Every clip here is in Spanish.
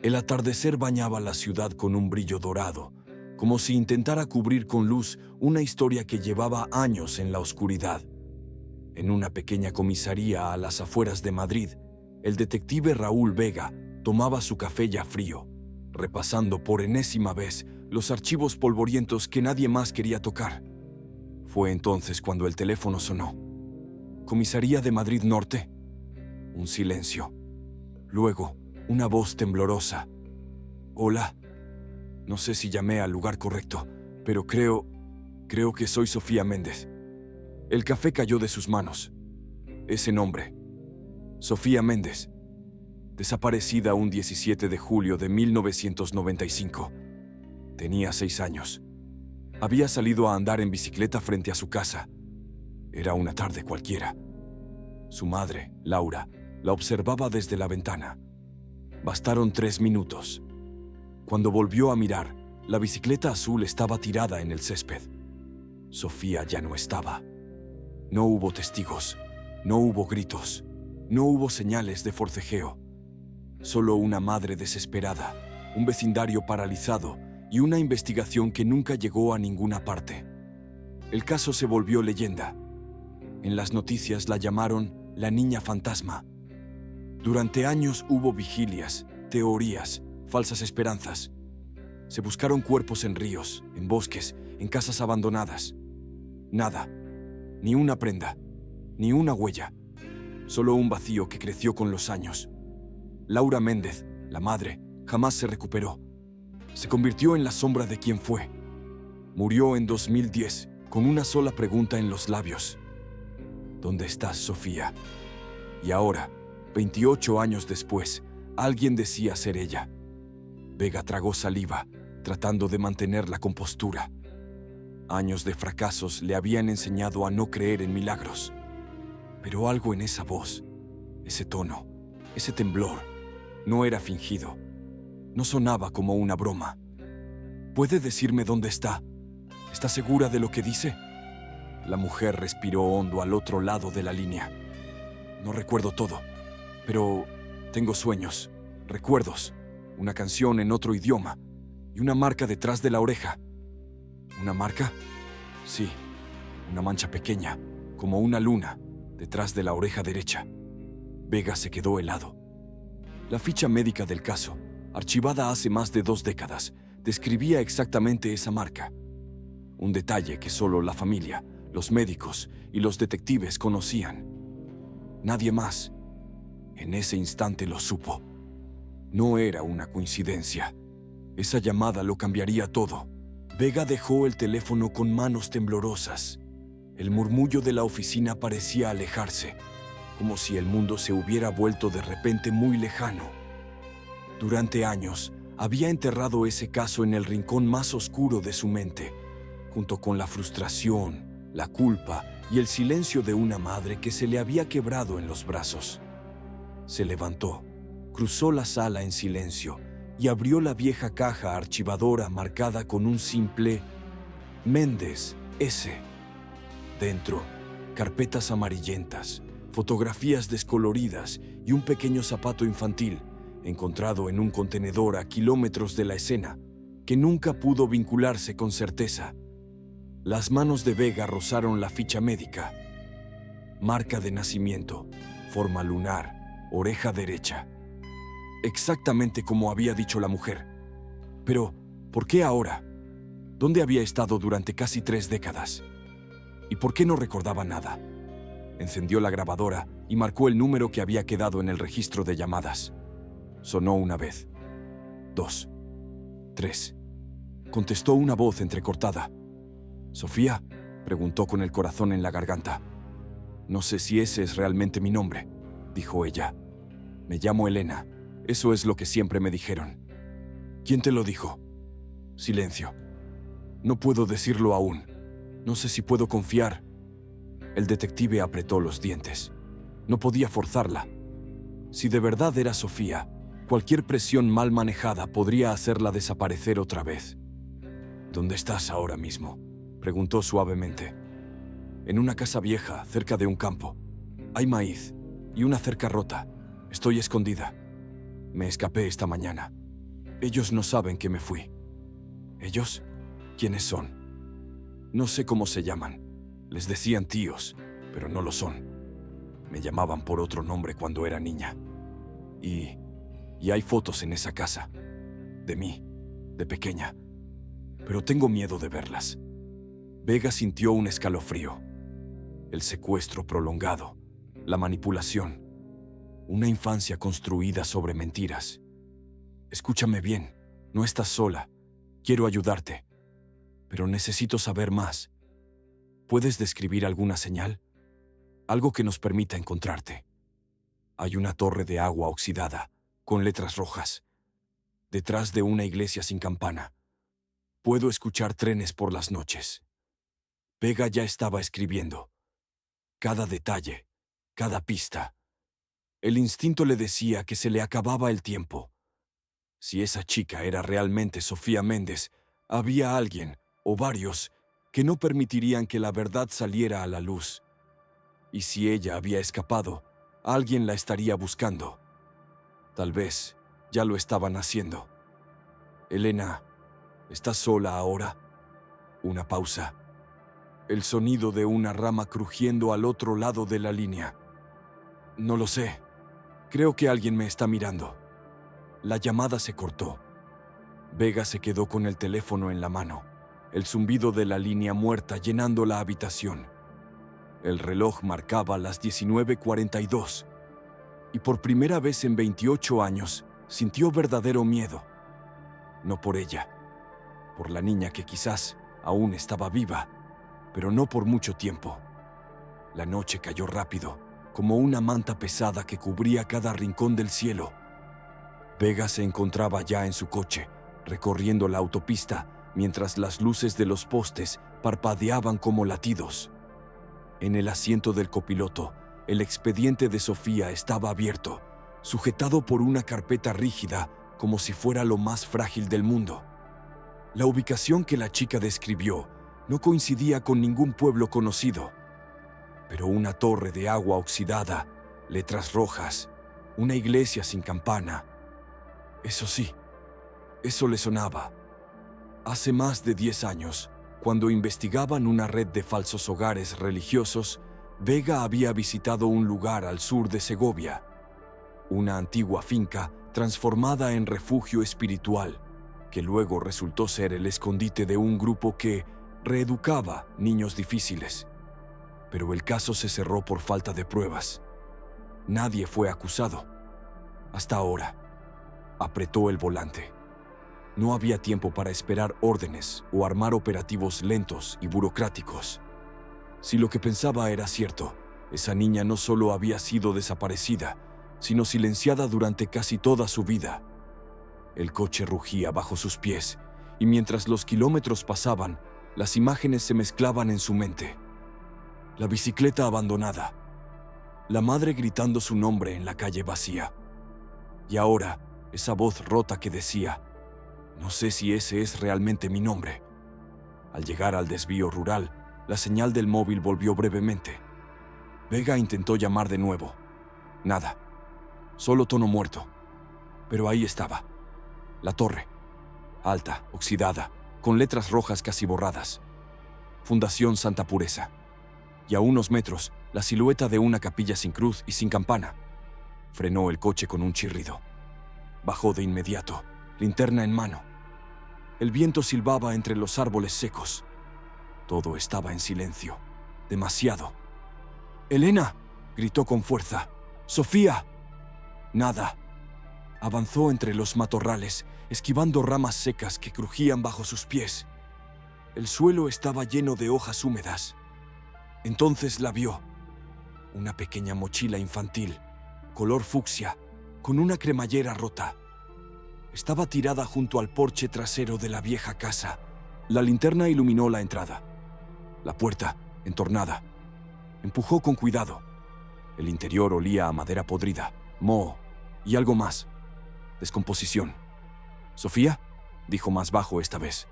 El atardecer bañaba la ciudad con un brillo dorado, como si intentara cubrir con luz una historia que llevaba años en la oscuridad. En una pequeña comisaría a las afueras de Madrid, el detective Raúl Vega tomaba su café ya frío, repasando por enésima vez los archivos polvorientos que nadie más quería tocar. Fue entonces cuando el teléfono sonó. ¿Comisaría de Madrid Norte? Un silencio. Luego, una voz temblorosa. Hola. No sé si llamé al lugar correcto, pero creo que soy Sofía Méndez. El café cayó de sus manos. Ese nombre. Sofía Méndez. Desaparecida un 17 de julio de 1995. Tenía 6 años. Había salido a andar en bicicleta frente a su casa. Era una tarde cualquiera. Su madre, Laura, la observaba desde la ventana. Bastaron 3 minutos. Cuando volvió a mirar, la bicicleta azul estaba tirada en el césped. Sofía ya no estaba. No hubo testigos, no hubo gritos, no hubo señales de forcejeo. Solo una madre desesperada, un vecindario paralizado y una investigación que nunca llegó a ninguna parte. El caso se volvió leyenda. En las noticias la llamaron la niña fantasma. Durante años hubo vigilias, teorías, falsas esperanzas. Se buscaron cuerpos en ríos, en bosques, en casas abandonadas. Nada, ni una prenda, ni una huella. Solo un vacío que creció con los años. Laura Méndez, la madre, jamás se recuperó. Se convirtió en la sombra de quien fue. Murió en 2010 con una sola pregunta en los labios. ¿Dónde estás, Sofía? Y ahora, 28 años después, alguien decía ser ella. Vega tragó saliva, tratando de mantener la compostura. Años de fracasos le habían enseñado a no creer en milagros. Pero algo en esa voz, ese tono, ese temblor, no era fingido. No sonaba como una broma. ¿Puede decirme dónde está? ¿Está segura de lo que dice? La mujer respiró hondo al otro lado de la línea. No recuerdo todo, pero tengo sueños, recuerdos, una canción en otro idioma y una marca detrás de la oreja. ¿Una marca? Sí, una mancha pequeña, como una luna, detrás de la oreja derecha. Vega se quedó helado. La ficha médica del caso, archivada hace más de 2 décadas, describía exactamente esa marca. Un detalle que solo la familia, los médicos y los detectives conocían. Nadie más. En ese instante lo supo. No era una coincidencia. Esa llamada lo cambiaría todo. Vega dejó el teléfono con manos temblorosas. El murmullo de la oficina parecía alejarse, como si el mundo se hubiera vuelto de repente muy lejano. Durante años, había enterrado ese caso en el rincón más oscuro de su mente, junto con la frustración, la culpa y el silencio de una madre que se le había quebrado en los brazos. Se levantó, cruzó la sala en silencio y abrió la vieja caja archivadora marcada con un simple Méndez S. Dentro, carpetas amarillentas, fotografías descoloridas y un pequeño zapato infantil, encontrado en un contenedor a kilómetros de la escena, que nunca pudo vincularse con certeza. Las manos de Vega rozaron la ficha médica. Marca de nacimiento, forma lunar, oreja derecha. Exactamente como había dicho la mujer. Pero, ¿por qué ahora? ¿Dónde había estado durante casi 3 décadas? ¿Y por qué no recordaba nada? Encendió la grabadora y marcó el número que había quedado en el registro de llamadas. Sonó una vez. 2. 3. Contestó una voz entrecortada. «¿Sofía?», preguntó con el corazón en la garganta. «No sé si ese es realmente mi nombre», dijo ella. «Me llamo Elena. Eso es lo que siempre me dijeron». «¿Quién te lo dijo?». Silencio. «No puedo decirlo aún. No sé si puedo confiar». El detective apretó los dientes. No podía forzarla. Si de verdad era Sofía, cualquier presión mal manejada podría hacerla desaparecer otra vez. «¿Dónde estás ahora mismo?», preguntó suavemente. «En una casa vieja, cerca de un campo. Hay maíz y una cerca rota. Estoy escondida. Me escapé esta mañana». Ellos no saben que me fui. ¿Ellos? ¿Quiénes son? No sé cómo se llaman. Les decían tíos, pero no lo son. Me llamaban por otro nombre cuando era niña. Y hay fotos en esa casa. De mí, de pequeña. Pero tengo miedo de verlas. Vega sintió un escalofrío. El secuestro prolongado. La manipulación. Una infancia construida sobre mentiras. Escúchame bien. No estás sola. Quiero ayudarte. Pero necesito saber más. ¿Puedes describir alguna señal? Algo que nos permita encontrarte. Hay una torre de agua oxidada, con letras rojas, detrás de una iglesia sin campana. Puedo escuchar trenes por las noches. Vega ya estaba escribiendo. Cada detalle, cada pista. El instinto le decía que se le acababa el tiempo. Si esa chica era realmente Sofía Méndez, había alguien, o varios, que no permitirían que la verdad saliera a la luz. Y si ella había escapado, alguien la estaría buscando. Tal vez ya lo estaban haciendo. Elena, ¿estás sola ahora? Una pausa. El sonido de una rama crujiendo al otro lado de la línea. No lo sé. Creo que alguien me está mirando. La llamada se cortó. Vega se quedó con el teléfono en la mano, el zumbido de la línea muerta llenando la habitación. El reloj marcaba las 19:42 y por primera vez en 28 años sintió verdadero miedo. No por ella, por la niña que quizás aún estaba viva, pero no por mucho tiempo. La noche cayó rápido, como una manta pesada que cubría cada rincón del cielo. Vega se encontraba ya en su coche, recorriendo la autopista, mientras las luces de los postes parpadeaban como latidos. En el asiento del copiloto, el expediente de Sofía estaba abierto, sujetado por una carpeta rígida, como si fuera lo más frágil del mundo. La ubicación que la chica describió no coincidía con ningún pueblo conocido, pero una torre de agua oxidada, letras rojas, una iglesia sin campana. Eso sí, eso le sonaba. Hace más de 10 años, cuando investigaban una red de falsos hogares religiosos, Vega había visitado un lugar al sur de Segovia, una antigua finca transformada en refugio espiritual, que luego resultó ser el escondite de un grupo que reeducaba niños difíciles. Pero el caso se cerró por falta de pruebas. Nadie fue acusado. Hasta ahora. Apretó el volante. No había tiempo para esperar órdenes o armar operativos lentos y burocráticos. Si lo que pensaba era cierto, esa niña no solo había sido desaparecida, sino silenciada durante casi toda su vida. El coche rugía bajo sus pies, y mientras los kilómetros pasaban, las imágenes se mezclaban en su mente. La bicicleta abandonada, la madre gritando su nombre en la calle vacía, y ahora esa voz rota que decía: «No sé si ese es realmente mi nombre». Al llegar al desvío rural, la señal del móvil volvió brevemente. Vega intentó llamar de nuevo. Nada. Solo tono muerto. Pero ahí estaba. La torre. Alta, oxidada, con letras rojas casi borradas. Fundación Santa Pureza. Y a unos metros, la silueta de una capilla sin cruz y sin campana. Frenó el coche con un chirrido. Bajó de inmediato, linterna en mano. El viento silbaba entre los árboles secos. Todo estaba en silencio. Demasiado. «¡Elena!», gritó con fuerza. «¡Sofía!». Nada. Avanzó entre los matorrales, esquivando ramas secas que crujían bajo sus pies. El suelo estaba lleno de hojas húmedas. Entonces la vio. Una pequeña mochila infantil, color fucsia, con una cremallera rota. Estaba tirada junto al porche trasero de la vieja casa. La linterna iluminó la entrada. La puerta, entornada. Empujó con cuidado. El interior olía a madera podrida, moho y algo más. Descomposición. «¿Sofía?», dijo más bajo esta vez.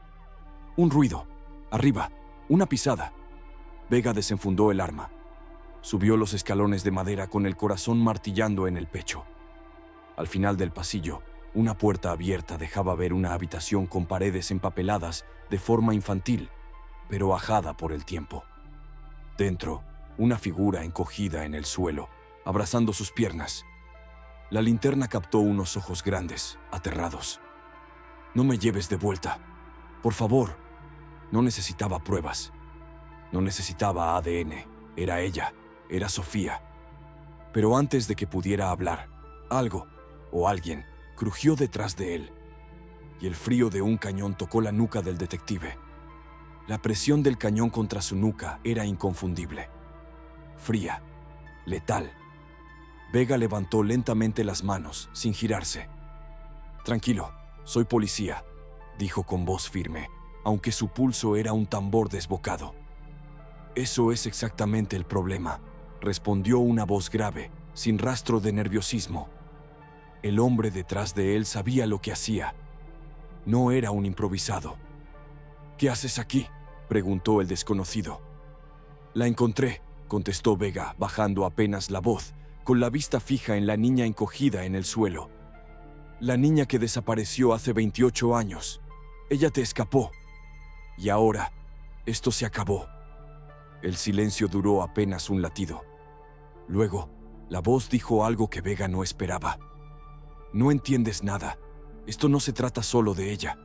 Un ruido. Arriba. Una pisada. Vega desenfundó el arma. Subió los escalones de madera con el corazón martillando en el pecho. Al final del pasillo, Una puerta abierta dejaba ver una habitación con paredes empapeladas de forma infantil, pero ajada por el tiempo. Dentro, una figura encogida en el suelo, abrazando sus piernas. La linterna captó unos ojos grandes, aterrados. «No me lleves de vuelta. Por favor». No necesitaba pruebas. No necesitaba ADN. Era ella. Era Sofía. Pero antes de que pudiera hablar, algo, o alguien, crujió detrás de él. Y el frío de un cañón tocó la nuca del detective. La presión del cañón contra su nuca era inconfundible. Fría. Letal. Vega levantó lentamente las manos, sin girarse. «Tranquilo, soy policía», dijo con voz firme, aunque su pulso era un tambor desbocado. «Eso es exactamente el problema», respondió una voz grave, sin rastro de nerviosismo. El hombre detrás de él sabía lo que hacía. No era un improvisado. «¿Qué haces aquí?», preguntó el desconocido. «La encontré», contestó Vega, bajando apenas la voz, con la vista fija en la niña encogida en el suelo. «La niña que desapareció hace 28 años. Ella te escapó. Y ahora, esto se acabó». El silencio duró apenas un latido. Luego, la voz dijo algo que Vega no esperaba. «No entiendes nada. Esto no se trata solo de ella».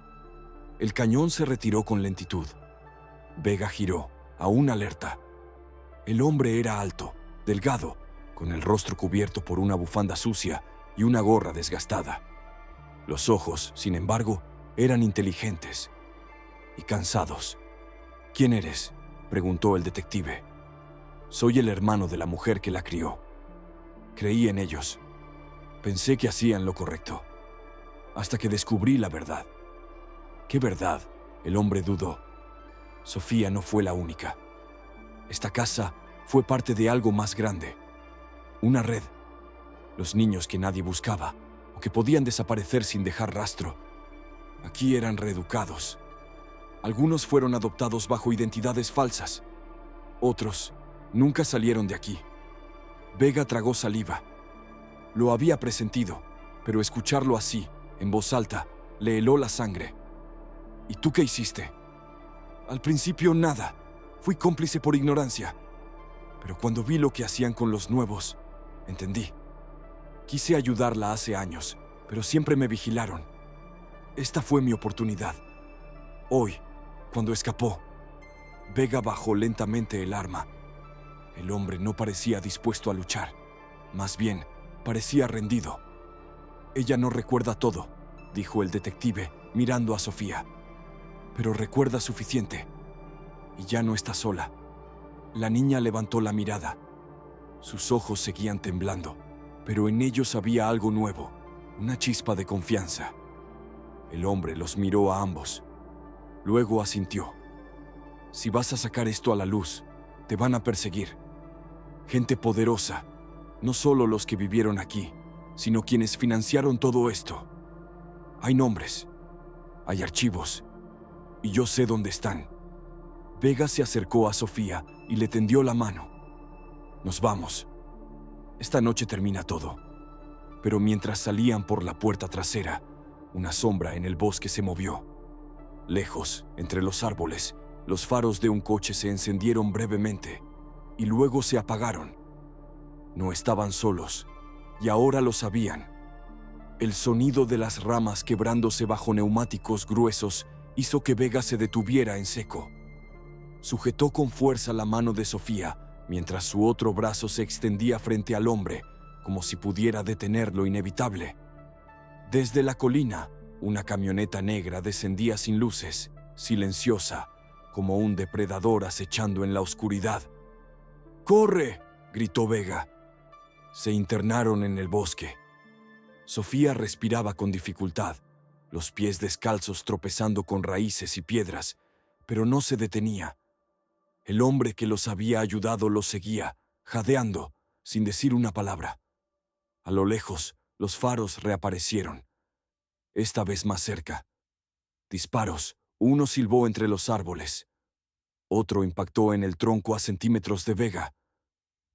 El cañón se retiró con lentitud. Vega giró, aún alerta. El hombre era alto, delgado, con el rostro cubierto por una bufanda sucia y una gorra desgastada. Los ojos, sin embargo, eran inteligentes y cansados. «¿Quién eres?», preguntó el detective. «Soy el hermano de la mujer que la crió. Creí en ellos. Pensé que hacían lo correcto. Hasta que descubrí la verdad». «¿Qué verdad?», el hombre dudó. «Sofía no fue la única. Esta casa fue parte de algo más grande. Una red. Los niños que nadie buscaba, o que podían desaparecer sin dejar rastro. Aquí eran reeducados. Algunos fueron adoptados bajo identidades falsas. Otros nunca salieron de aquí». Vega tragó saliva. Lo había presentido, pero escucharlo así, en voz alta, le heló la sangre. «¿Y tú qué hiciste?». «Al principio nada. Fui cómplice por ignorancia. Pero cuando vi lo que hacían con los nuevos, entendí. Quise ayudarla hace años, pero siempre me vigilaron. Esta fue mi oportunidad. Hoy, cuando escapó». Vega bajó lentamente el arma. El hombre no parecía dispuesto a luchar. Más bien, parecía rendido. «Ella no recuerda todo», dijo el detective, mirando a Sofía. «Pero recuerda suficiente. Y ya no está sola». La niña levantó la mirada. Sus ojos seguían temblando, pero en ellos había algo nuevo, una chispa de confianza. El hombre los miró a ambos. Luego asintió. «Si vas a sacar esto a la luz, te van a perseguir. Gente poderosa, no solo los que vivieron aquí, sino quienes financiaron todo esto. Hay nombres, hay archivos, y yo sé dónde están». Vega se acercó a Sofía y le tendió la mano. «Nos vamos. Esta noche termina todo». Pero mientras salían por la puerta trasera, una sombra en el bosque se movió. Lejos, entre los árboles, los faros de un coche se encendieron brevemente y luego se apagaron. No estaban solos, y ahora lo sabían. El sonido de las ramas quebrándose bajo neumáticos gruesos hizo que Vega se detuviera en seco. Sujetó con fuerza la mano de Sofía, mientras su otro brazo se extendía frente al hombre, como si pudiera detener lo inevitable. Desde la colina, una camioneta negra descendía sin luces, silenciosa, como un depredador acechando en la oscuridad. «¡Corre!», gritó Vega. Se internaron en el bosque. Sofía respiraba con dificultad, los pies descalzos tropezando con raíces y piedras, pero no se detenía. El hombre que los había ayudado los seguía, jadeando, sin decir una palabra. A lo lejos, los faros reaparecieron. Esta vez más cerca. Disparos. Uno silbó entre los árboles. Otro impactó en el tronco a centímetros de Vega.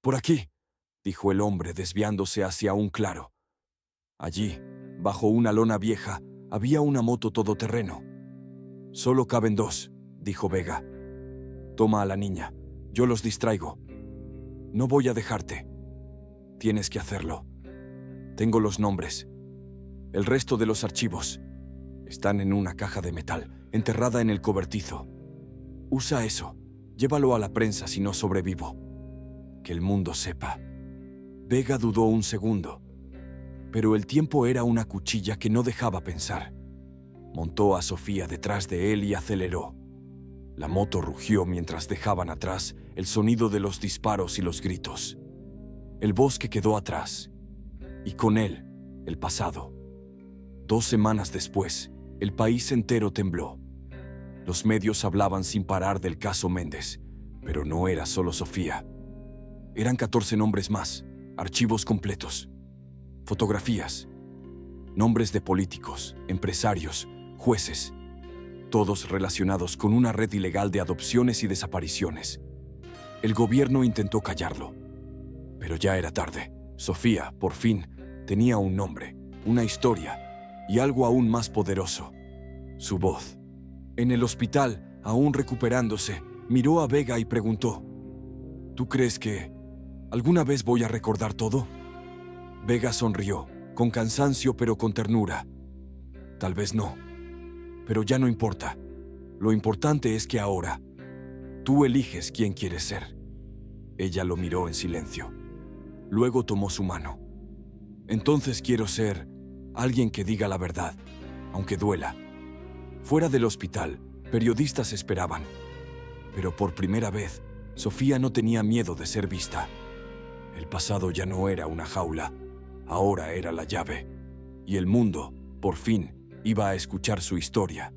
«Por aquí», dijo el hombre desviándose hacia un claro. Allí, bajo una lona vieja, había una moto todoterreno. «Solo caben 2», dijo Vega. «Toma a la niña, yo los distraigo. No voy a dejarte. Tienes que hacerlo. Tengo los nombres. El resto de los archivos están en una caja de metal, enterrada en el cobertizo. Usa eso. Llévalo a la prensa si no sobrevivo. Que el mundo sepa». Vega dudó un segundo, pero el tiempo era una cuchilla que no dejaba pensar. Montó a Sofía detrás de él y aceleró. La moto rugió mientras dejaban atrás el sonido de los disparos y los gritos. El bosque quedó atrás, y con él, el pasado. 2 semanas después, el país entero tembló. Los medios hablaban sin parar del caso Méndez, pero no era solo Sofía. Eran 14 nombres más, archivos completos, fotografías, nombres de políticos, empresarios, jueces, todos relacionados con una red ilegal de adopciones y desapariciones. El gobierno intentó callarlo, pero ya era tarde. Sofía, por fin, tenía un nombre, una historia y algo aún más poderoso: su voz. En el hospital, aún recuperándose, miró a Vega y preguntó: «¿Tú crees que alguna vez voy a recordar todo?». Vega sonrió, con cansancio pero con ternura. «Tal vez no, pero ya no importa. Lo importante es que ahora tú eliges quién quieres ser». Ella lo miró en silencio. Luego tomó su mano. «Entonces quiero ser alguien que diga la verdad, aunque duela». Fuera del hospital, periodistas esperaban. Pero por primera vez, Sofía no tenía miedo de ser vista. El pasado ya no era una jaula, ahora era la llave. Y el mundo, por fin, iba a escuchar su historia.